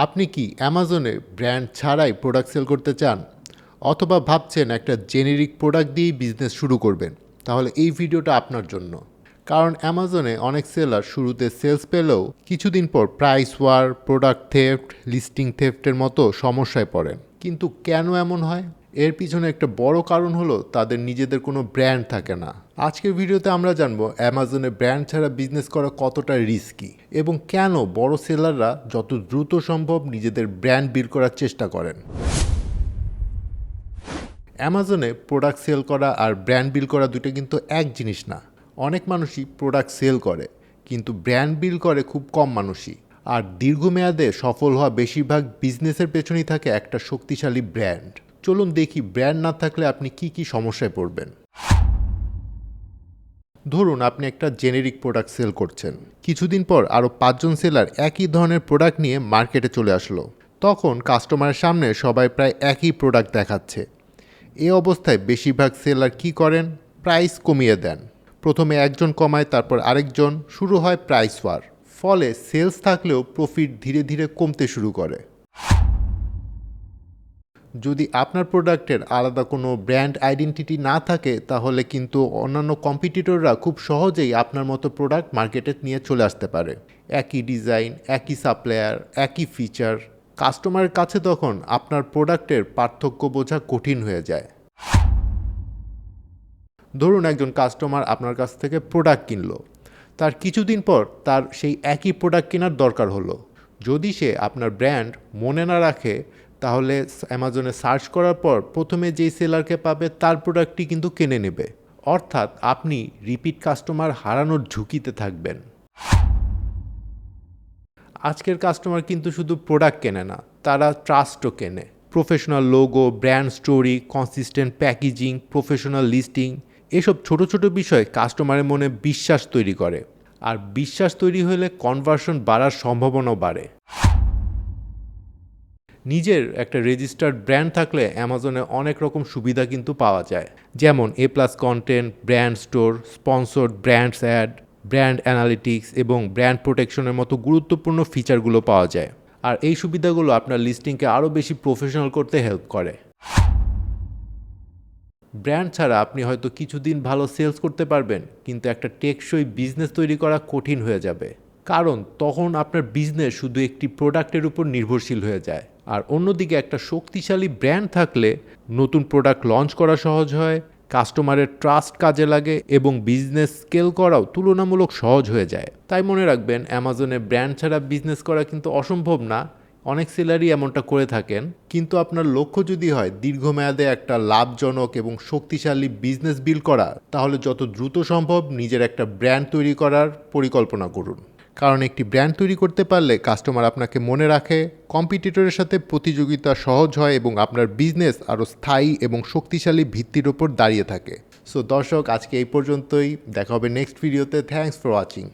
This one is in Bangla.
আপনি কি অ্যামাজনে ব্র্যান্ড ছাড়াই প্রোডাক্ট সেল করতে চান, অথবা ভাবছেন একটা জেনেরিক প্রোডাক্ট দিয়েই বিজনেস শুরু করবেন? তাহলে এই ভিডিওটা আপনার জন্য। কারণ অ্যামাজনে অনেক সেলার শুরুতে সেলস পেলেও কিছুদিন পর price war, product theft, listing থেফটের মতো সমস্যায় পড়েন। কিন্তু কেন এমন হয়? এর পিছনে একটা বড় কারণ হলো তাদের নিজেদের কোনো ব্র্যান্ড থাকে না। আজকের ভিডিওতে আমরা জানবো অ্যামাজনে ব্র্যান্ড ছাড়া বিজনেস করা কতটা রিস্কি এবং কেন বড় সেলাররা যত দ্রুত সম্ভব নিজেদের ব্র্যান্ড বিল্ড করার চেষ্টা করেন। অ্যামাজনে প্রোডাক্ট সেল করা আর ব্র্যান্ড বিল্ড করা দুটো কিন্তু এক জিনিস না। অনেক মানুষই প্রোডাক্ট সেল করে, কিন্তু ব্র্যান্ড বিল্ড করে খুব কম মানুষই। আর দীর্ঘমেয়াদে সফল হওয়া বেশিরভাগ বিজনেসের পেছনেই থাকে একটা শক্তিশালী ব্র্যান্ড। চলুন দেখি ব্র্যান্ড না থাকলে আপনি কি কি সমস্যায় পড়বেন। ধরুন আপনি একটা জেনেরিক প্রোডাক্ট সেল করছেন, কিছুদিন পর আরও 5জন সেলার একই ধরনের প্রোডাক্ট নিয়ে মার্কেটে চলে আসলো। তখন কাস্টমারের সামনে সবাই প্রায় একই প্রোডাক্ট দেখাচ্ছে। এই অবস্থায় বেশিরভাগ সেলার কি করেন? প্রাইস কমিয়ে দেন। প্রথমে একজন কমায়, তারপর আরেকজন, শুরু হয় প্রাইস ওয়ার। ফলে সেলস থাকলেও প্রফিট ধীরে ধীরে কমতে শুরু করে। যদি আপনার প্রোডাক্টের আলাদা কোনো ব্র্যান্ড আইডেন্টিটি না থাকে, তাহলে কিন্তু অন্যান্য কম্পিটিটররা খুব সহজেই আপনার মতো প্রোডাক্ট মার্কেটে নিয়ে চলে আসতে পারে। একই ডিজাইন, একই সাপ্লায়ার, একই ফিচার। কাস্টমারের কাছে তখন আপনার প্রোডাক্টের পার্থক্য বোঝা কঠিন হয়ে যায়। ধরুন একজন কাস্টমার আপনার কাছ থেকে প্রোডাক্ট কিনলো, তার কিছুদিন পর তার সেই একই প্রোডাক্ট কেনার দরকার হলো। যদি সে আপনার ব্র্যান্ড মনে না রাখে, তাহলে অ্যামাজনে সার্চ করার পর প্রথমে যেই সেলারকে পাবে তার প্রোডাক্টটি কিন্তু কিনে নেবে। অর্থাৎ আপনি রিপিট কাস্টমার হারানোর ঝুঁকিতে থাকবেন। আজকের কাস্টমার কিন্তু শুধু প্রোডাক্ট কেনে না, তারা ট্রাস্টও কেনে। Professional logo, brand story, consistent packaging, professional listing, এসব ছোট ছোট বিষয় কাস্টমারের মনে বিশ্বাস তৈরি করে। আর বিশ্বাস তৈরি হলে কনভার্সন বাড়ার সম্ভাবনাও বাড়ে। নিজের একটা রেজিস্টার্ড ব্র্যান্ড থাকলে অ্যামাজনে অনেক রকম সুবিধা কিন্তু পাওয়া যায়। যেমন A+ content, brand store, sponsored brands ad, brand analytics এবং ব্র্যান্ড প্রোটেকশনের মতো গুরুত্বপূর্ণ ফিচারগুলো পাওয়া যায়। আর এই সুবিধাগুলো আপনার লিস্টিংকে আরও বেশি প্রফেশনাল করতে হেল্প করে। ব্র্যান্ড ছাড়া আপনি হয়তো কিছুদিন ভালো সেলস করতে পারবেন, কিন্তু একটা টেকসই বিজনেস তৈরি করা কঠিন হয়ে যাবে। কারণ তখন আপনার বিজনেস শুধু একটি প্রোডাক্টের উপর নির্ভরশীল হয়ে যায়। আর অন্যদিকে একটা শক্তিশালী ব্র্যান্ড থাকলে নতুন প্রোডাক্ট লঞ্চ করা সহজ হয়, কাস্টমারের ট্রাস্ট কাজে লাগে এবং বিজনেস স্কেল করাও তুলনামূলক সহজ হয়ে যায়। তাই মনে রাখবেন, অ্যামাজনে ব্র্যান্ড ছাড়া বিজনেস করা কিন্তু অসম্ভব না। অনেক সেলারই এমনটা করে থাকেন। কিন্তু আপনার লক্ষ্য যদি হয় দীর্ঘমেয়াদে একটা লাভজনক এবং শক্তিশালী বিজনেস বিল্ড করা, তাহলে যত দ্রুত সম্ভব নিজের একটা ব্র্যান্ড তৈরি করার পরিকল্পনা করুন। কারণ একটি ব্র্যান্ড তৈরি করতে পারলে কাস্টমার আপনাকে মনে রাখে, কম্পিটিটরের সাথে প্রতিযোগিতা সহজ হয় এবং আপনার বিজনেস আরও স্থায়ী এবং শক্তিশালী ভিত্তির ওপর দাঁড়িয়ে থাকে। সো দর্শক, আজকে এই পর্যন্তই। দেখা হবে নেক্সট ভিডিওতে। Thanks for watching.